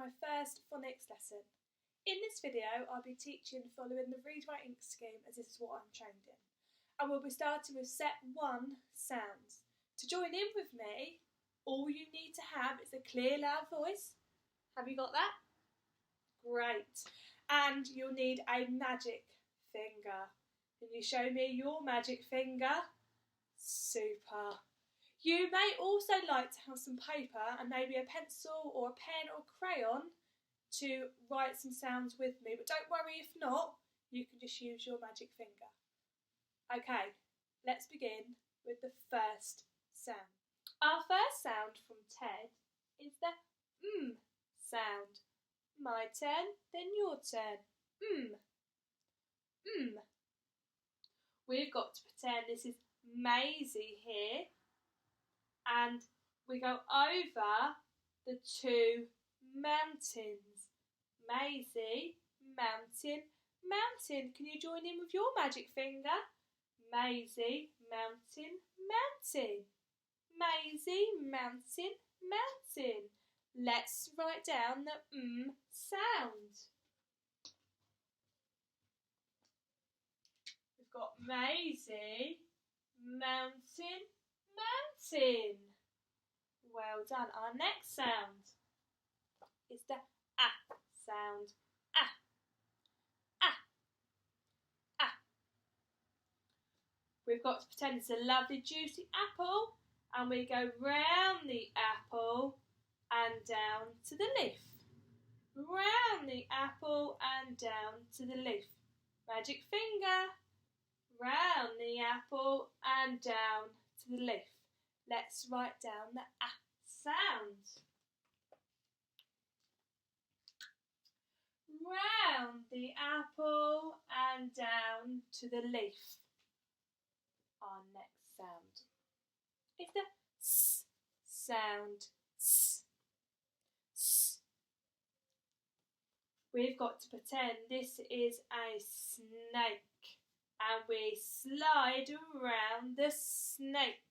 my first phonics lesson. In this video I'll be teaching following the read write ink scheme, as this is what I'm trained in. And we'll be starting with set 1 sounds. To join in with me, all you need to have is a clear loud voice. Have you got that? Great. And you'll need a magic finger. Can you show me your magic finger? Super. You may also like to have some paper and maybe a pencil or a pen or crayon to write some sounds with me, but don't worry if not, you can just use your magic finger. Okay, let's begin with the first sound. Our first sound from Ted is the sound. My turn, then your turn. We've got to pretend this is Maisie here, and we go over the 2 mountains. Maisie, mountain, mountain. Can you join in with your magic finger? Maisie, mountain, mountain. Maisie, mountain, mountain. Let's write down the sound. We've got Maisie, mountain, mountain. Well done. Our next sound is the sound. We've got to pretend it's a lovely juicy apple, and we go round the apple and down to the leaf. Round the apple and down to the leaf. Magic finger. Round the apple and down to the leaf. Let's write down the sound. Round the apple and down to the leaf. Our next sound is the S sound. S. S. We've got to pretend this is a snake, and we slide around the snake.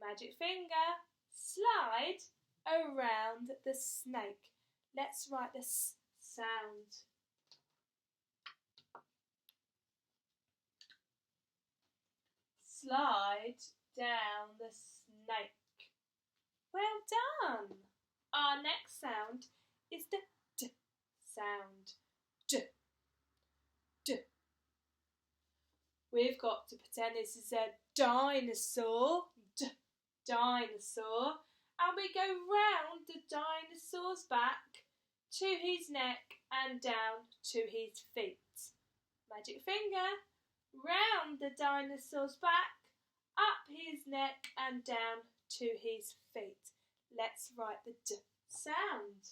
Magic finger, slide around the snake. Let's write the S sound. Slide down the snake. Well done. Our next sound is the D sound. D. D. We've got to pretend this is a dinosaur. D. Dinosaur. And we go round the dinosaur's back to his neck and down to his feet. Magic finger. Round the dinosaur's back, up his neck and down to his feet. Let's write the D sound.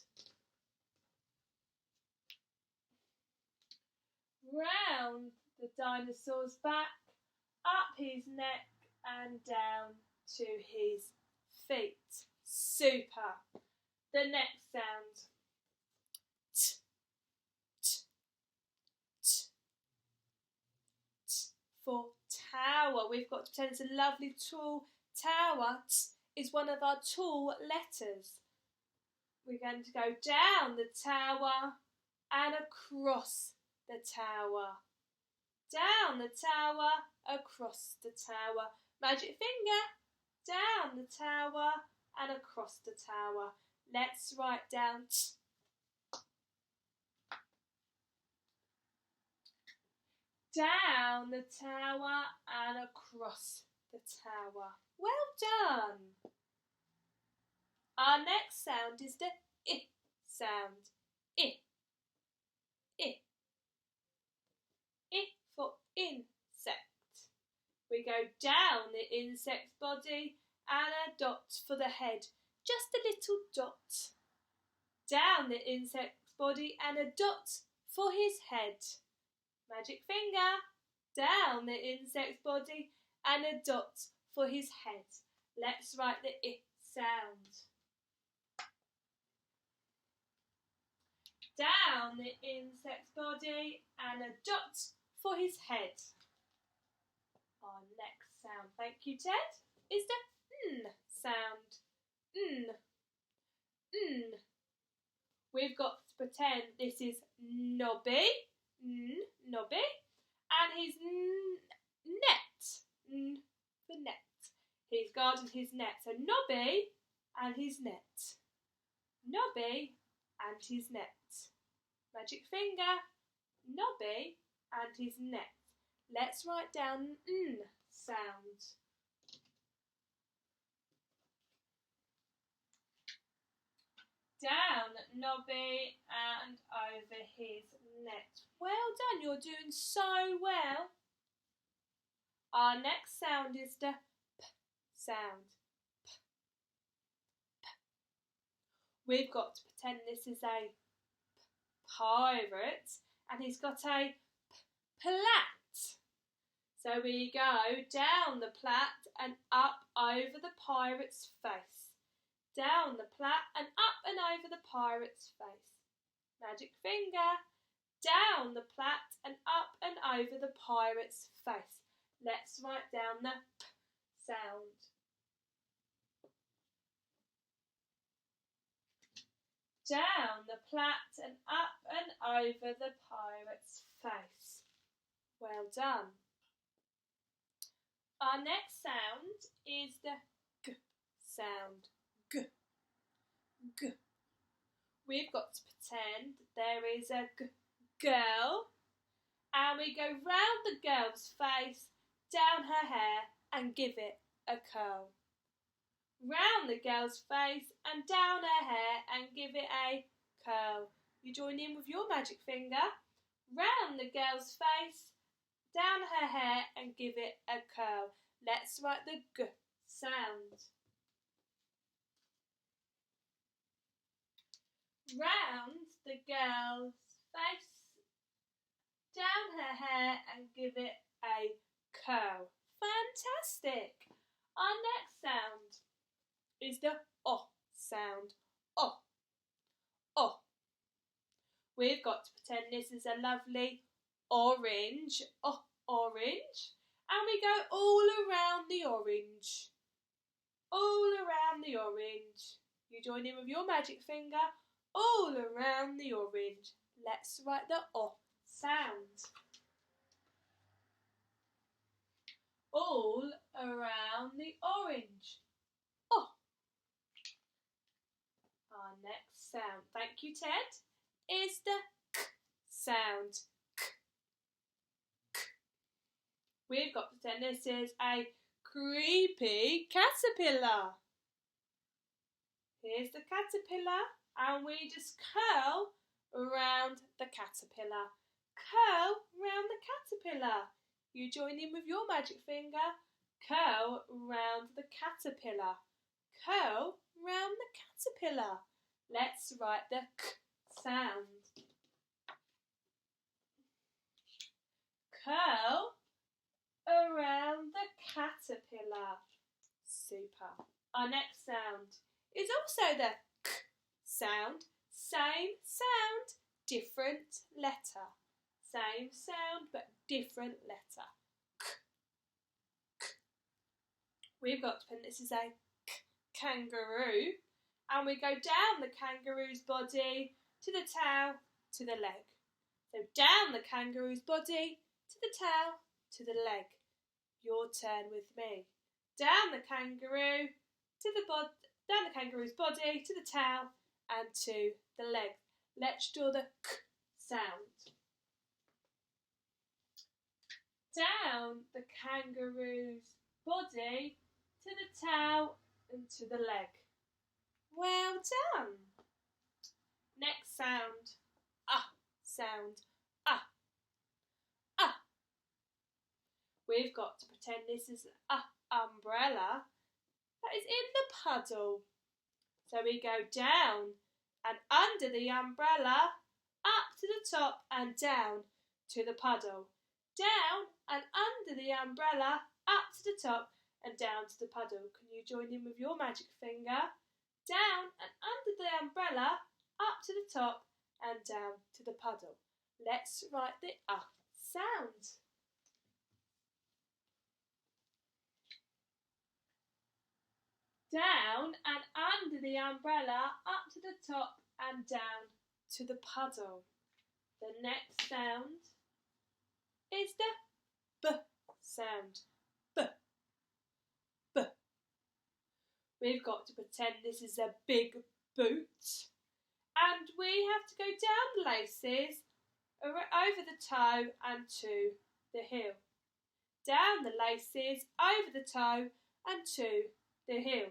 Round the dinosaur's back, up his neck and down to his feet. Super. The next sound. T. For tower. We've got to pretend it's a lovely tall tower. T is one of our tall letters. We're going to go down the tower and across the tower. Down the tower, across the tower. Magic finger. Down the tower and across the tower. Let's write down T. Down the tower and across the tower. Well done. Our next sound is the I sound. I. I. I for insect. We go down the insect's body and a dot for the head. Just a little dot. Down the insect's body and a dot for his head. Magic finger, down the insect's body and a dot for his head. Let's write the I sound. Down the insect's body and a dot for his head. Our next sound, thank you Ted, is the N sound. N. N. we've got to pretend this is Nobby, Nobby, and his net, for net. He's guarding his net. So Nobby and his net. Nobby and his net. Magic finger, Nobby and his net. Let's write down N sound. Down Nobby and over his net. Well done, you're doing so well. Our next sound is the P sound. P, P. We've got to pretend this is a pirate and he's got a plait. So we go down the plait and up over the pirate's face. Down the plait and up and over the pirate's face. Magic finger. Down the plait and up and over the pirate's face. Let's write down the P sound. Down the plait and up and over the pirate's face. Well done. Our next sound is the G sound. G, G. We've got to pretend there is a girl and we go round the girl's face, down her hair and give it a curl. Round the girl's face and down her hair and give it a curl. You join in with your magic finger. Round the girl's face, down her hair and give it a curl. Let's write the G sound. Round the girl's face, down her hair and give it a curl. Fantastic! Our next sound is the O sound. O, O. We've got to pretend this is a lovely orange, orange, and we go all around the orange. All around the orange. You join in with your magic finger. All around the orange. Let's write the O sound. All around the orange. O. Our next sound, thank you Ted, is the K sound. K, K. We've got to pretend this is a creepy caterpillar. Here's the caterpillar and we just curl around the caterpillar. Curl round the caterpillar. You join in with your magic finger. Curl round the caterpillar. Curl round the caterpillar. Let's write the K sound. Curl around the caterpillar. Super. Our next sound is also the K sound. Same sound, different letter. Same sound but different letter. K, K. We've got to pretend this is a kangaroo and we go down the kangaroo's body to the tail to the leg. So down the kangaroo's body to the tail to the leg. Your turn with me. Down the kangaroo to the down the kangaroo's body to the tail and to the leg. Let's draw the K sound. Down the kangaroo's body to the tail and to the leg. Well done. Next sound, sound, We've got to pretend this is an umbrella that is in the puddle. So we go down and under the umbrella, up to the top and down to the puddle. Down and under the umbrella, up to the top and down to the puddle. Can you join in with your magic finger? Down and under the umbrella, up to the top and down to the puddle. Let's write the sound. Down and under the umbrella, up to the top and down to the puddle. The next sound is the B sound. B, B. We've got to pretend this is a big boot, and we have to go down the laces, over the toe and to the heel. Down the laces, over the toe and to the heel.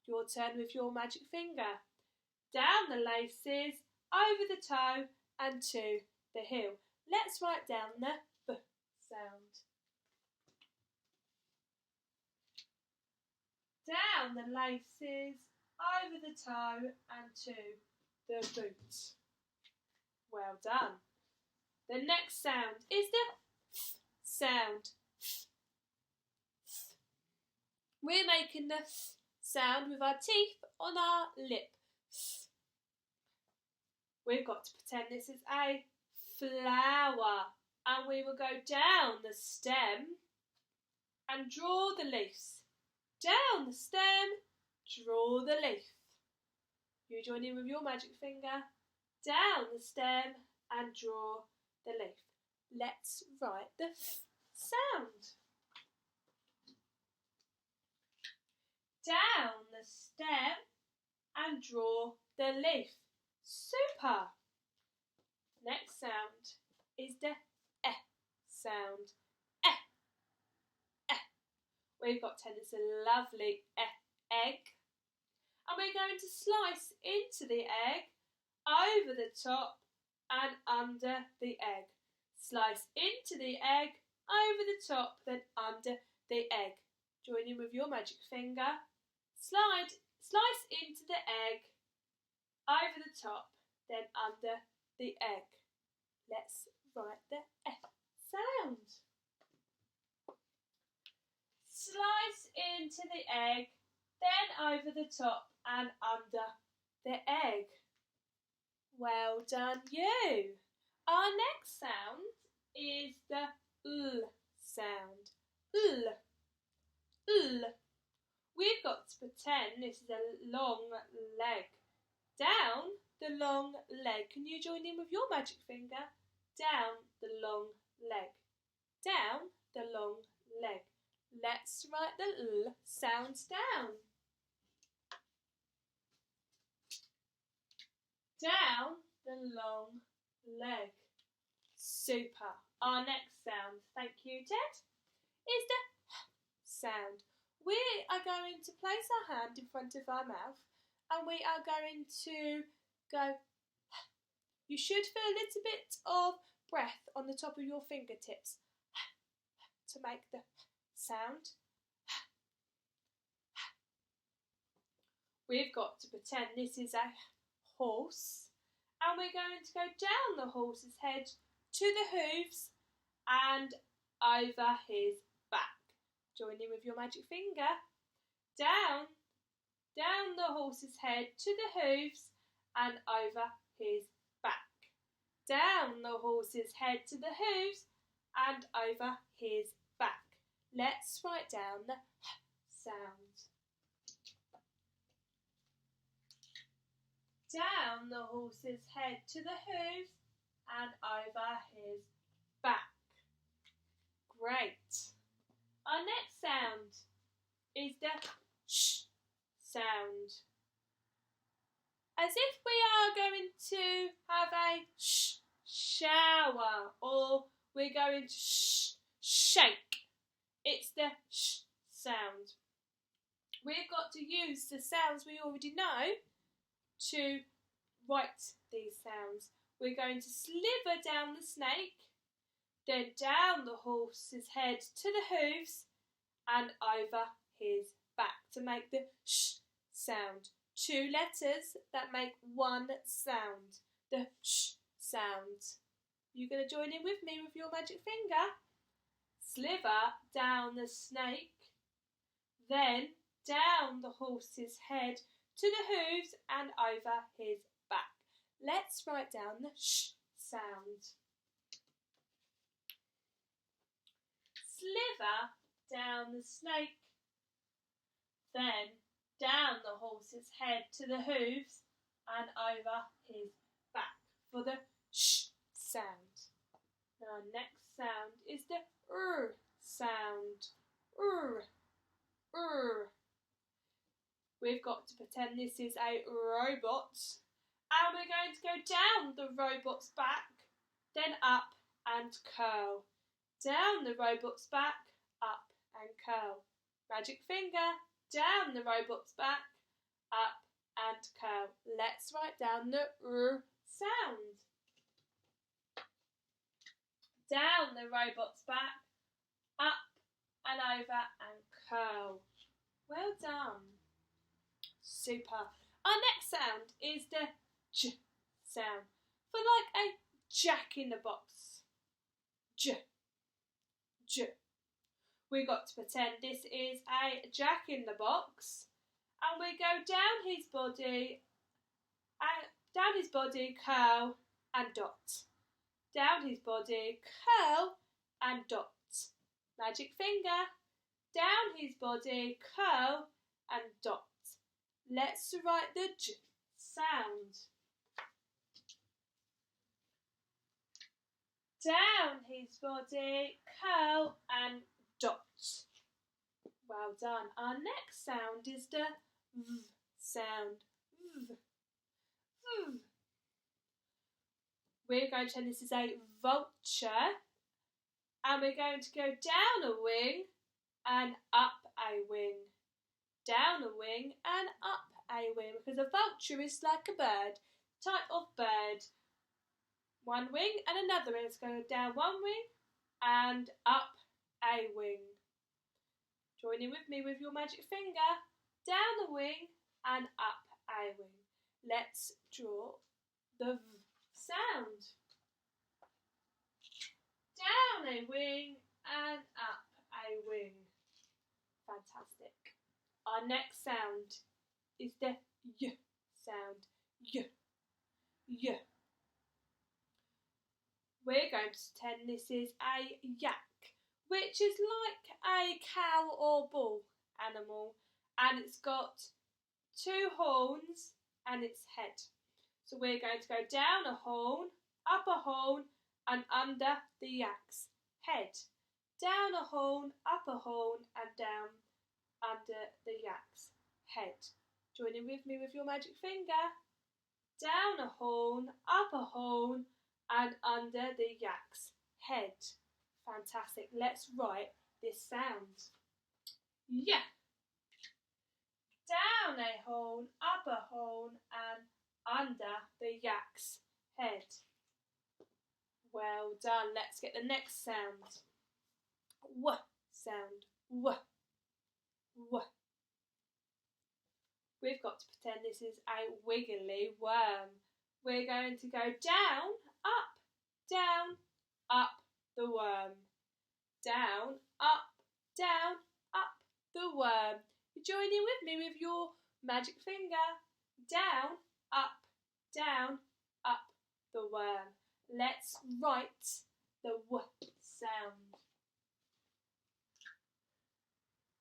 Your turn with your magic finger. Down the laces, over the toe and to the heel. Let's write down the B sound. Down the laces, over the toe and to the boot. Well done. The next sound is the F sound. We're making the F sound with our teeth on our lip. We've got to pretend this is a flower, and we will go down the stem and draw the leaves. Down the stem, draw the leaf. You join in with your magic finger. Down the stem and draw the leaf. Let's write the F sound. Down the stem and draw the leaf. Super! Next sound is the E sound. E, E. We've got this lovely egg, and we're going to slice into the egg, over the top and under the egg. Slice into the egg, over the top, then under the egg. Join in with your magic finger. Slice into the egg, over the top, then under the egg. Let's write the F sound. Slice into the egg, then over the top and under the egg. Well done you. Our next sound is the L sound. L. L. We've got to pretend this is a long leg. Down the long leg. Can you join in with your magic finger? Down the long leg. Down the long leg. Let's write the L sounds down. Down the long leg. Super. Our next sound, thank you Ted, is the H sound. We are going to place our hand in front of our mouth and we are going to go. You should feel a little bit of breath on the top of your fingertips to make the sound. We've got to pretend this is a horse, and we're going to go down the horse's head to the hooves and over his back. Join in with your magic finger. Down the horse's head to the hooves and over his back. Down the horse's head to the hooves and over his back. Let's write down the H sound. Down the horse's head to the hooves and over his back. Great. Our next sound is the sh sound. As if we are going to have a shower, or we're going to shake. It's the sh sound. We've got to use the sounds we already know to write these sounds. We're going to sliver down the snake, then down the horse's head to the hooves and over his back to make the sh sound. 2 letters that make one sound, the sh sound. You're going to join in with me with your magic finger. Sliver down the snake, then down the horse's head to the hooves and over his back. Let's write down the sh sound. Sliver down the snake, then down the horse's head to the hooves and over his back. for the sh sound. Our next sound is the sound. We've got to pretend this is a robot, and we're going to go down the robot's back, then up and curl. Down the robot's back, up and curl. Magic finger, down the robot's back, up and curl. Let's write down the sound. Down the robot's back, up and over and curl. Well done. Super. Our next sound is the j sound, for like a jack in the box. J. We got to pretend this is a jack in the box, and we go down his body, curl and dot. Down his body, curl and dot. Magic finger, down his body, curl and dot. Let's write the j sound. Down his body, curl and dot. Well done. Our next sound is the v sound. V. We're going to pretend this is a vulture, and we're going to go down a wing and up a wing. Down a wing and up a wing, because a vulture is like a bird, type of bird. One wing and another wing. Let's go down one wing and up a wing. Join in with me with your magic finger. Down a wing and up a wing. Let's draw the v sound. Down a wing and up a wing. Fantastic. Our next sound is the y sound. Y. We're going to pretend this is a yak, which is like a cow or bull animal, and it's got two horns and its head. So we're going to go down a horn, up a horn and under the yak's head. Down a horn, up a horn and down under the yak's head. Join in with me with your magic finger. Down a horn, up a horn and under the yak's head. Fantastic. Let's write this sound. Yeah. Down a horn, up a horn and under the yak's head. Well done. Let's get the next sound. W sound. W. We've got to pretend this is a wiggly worm. We're going to go down, up the worm. Down, up the worm. You join in with me with your magic finger. Down, up the worm. Let's write the w sound.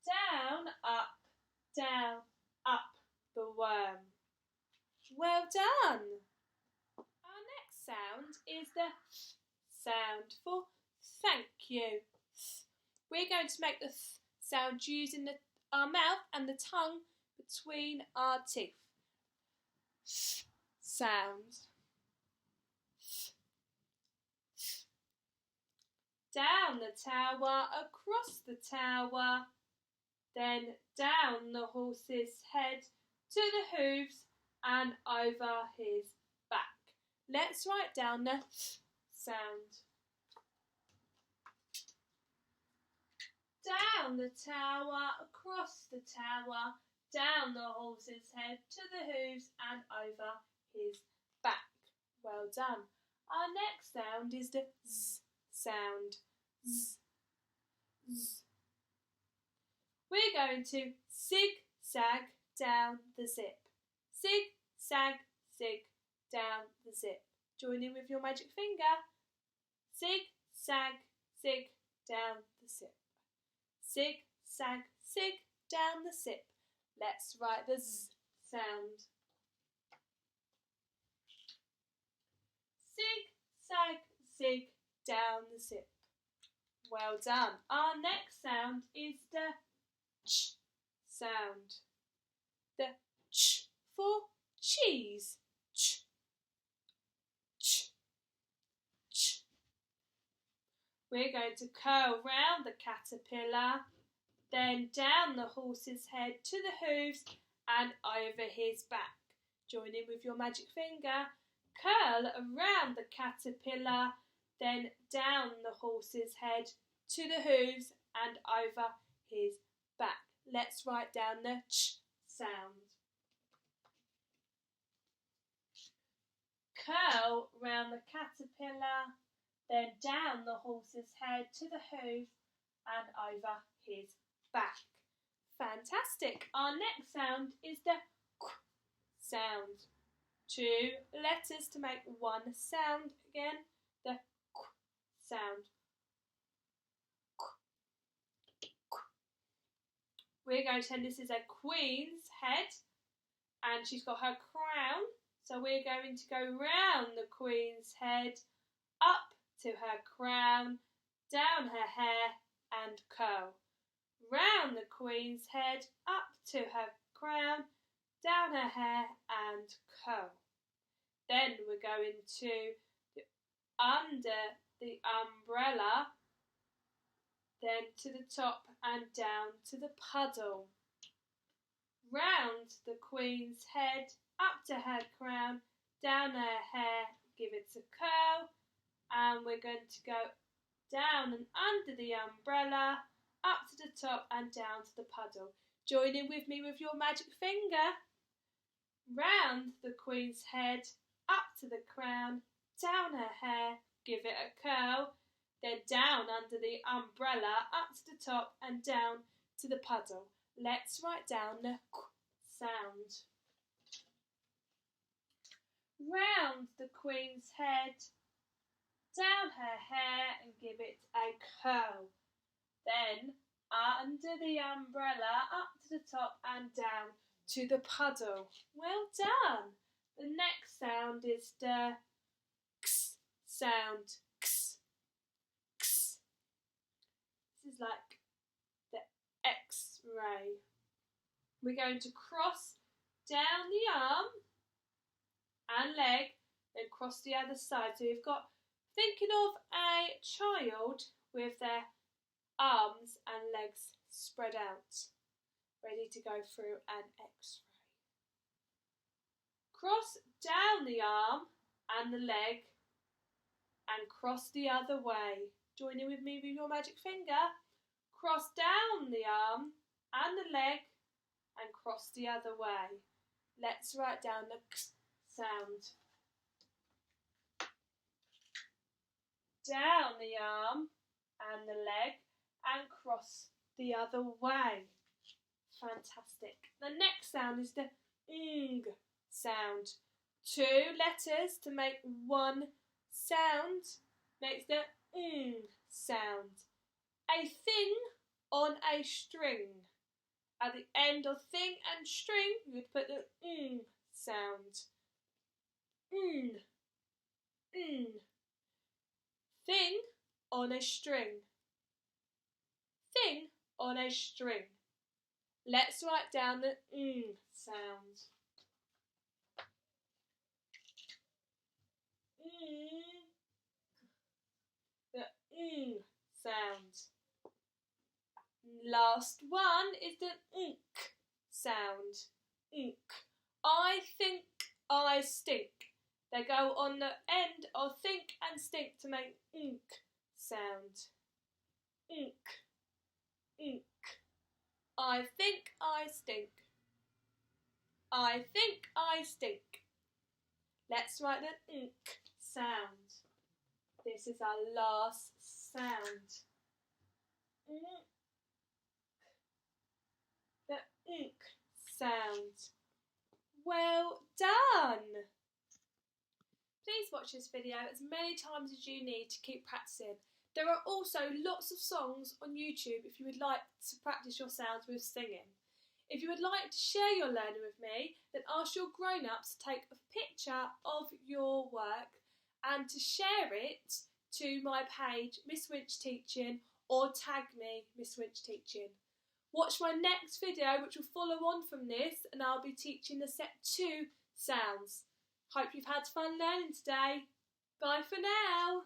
Down, up the worm. Well done. Our next sound is the th sound for thank you. We're going to make the th sound using our mouth and the tongue between our teeth. Th sound. Down the tower, across the tower, then down the horse's head to the hooves and over his back. Let's write down the th sound. Down the tower, across the tower, down the horse's head to the hooves and over his back. Well done. Our next sound is the z sound. Z. Z. We're going to zig-zag down the zip. Zig-zag, zig down the zip. Join in with your magic finger. Zig-zag, zig down the zip. Zig-zag, zig down the zip. Let's write the z sound. zig, zag, zig, down the zip. Well done. Our next sound is the ch sound. The ch for cheese. Ch, ch, ch. We're going to curl round the caterpillar, then down the horse's head to the hooves and over his back. Join in with your magic finger. Curl around the caterpillar, then down the horse's head to the hooves and over his back. Let's write down the ch sound. Curl round the caterpillar, then down the horse's head to the hooves and over his back. Fantastic. Our next sound is the q sound. 2 letters to make one sound again. The q sound. We're going to pretend this is a queen's head and she's got her crown. So we're going to go round the queen's head, up to her crown, down her hair and curl. Round the queen's head, up to her crown, down her hair and curl. Then we're going to under the umbrella, then to the top and down to the puddle. Round the queen's head, up to her crown, down her hair, give it a curl, and we're going to go down and under the umbrella, up to the top and down to the puddle. Join in with me with your magic finger. Round the queen's head, up to the crown, down her hair, give it a curl, then down under the umbrella, up to the top and down to the puddle. Let's write down the q sound. Round the queen's head, down her hair and give it a curl. Then under the umbrella, up to the top and down to the puddle. Well done. The next sound is the x sound. X, x. This is like the X-ray. We're going to cross down the arm and leg, then cross the other side. So we've got, thinking of a child with their arms and legs spread out, ready to go through an X-ray. Cross down the arm and the leg and cross the other way. Join in with me with your magic finger. Cross down the arm and the leg and cross the other way. Let's write down the x sound. Down the arm and the leg and cross the other way. Fantastic. The next sound is the ng sound. 2 letters to make one sound makes the ng sound. A thing on a string. At the end of thing and string, you would put the ng sound. Ng, ng. Thing on a string. Thing on a string. Let's write down the ng sound. The ng sound. Last one is the nk sound. Nk. I think I stink. They go on the end of think and stink to make nk sound. Nk. Nk. I think I stink. I think I stink. Let's write the nk sound. This is our last sound. Nk. The nk sound. Well done! Please watch this video as many times as you need to keep practicing. There are also lots of songs on YouTube if you would like to practice your sounds with singing. If you would like to share your learning with me, then ask your grown-ups to take a picture of your work and to share it to my page, Miss Winch Teaching, or tag me, Miss Winch Teaching. Watch my next video, which will follow on from this, and I'll be teaching the set 2 sounds. Hope you've had fun learning today. Bye for now.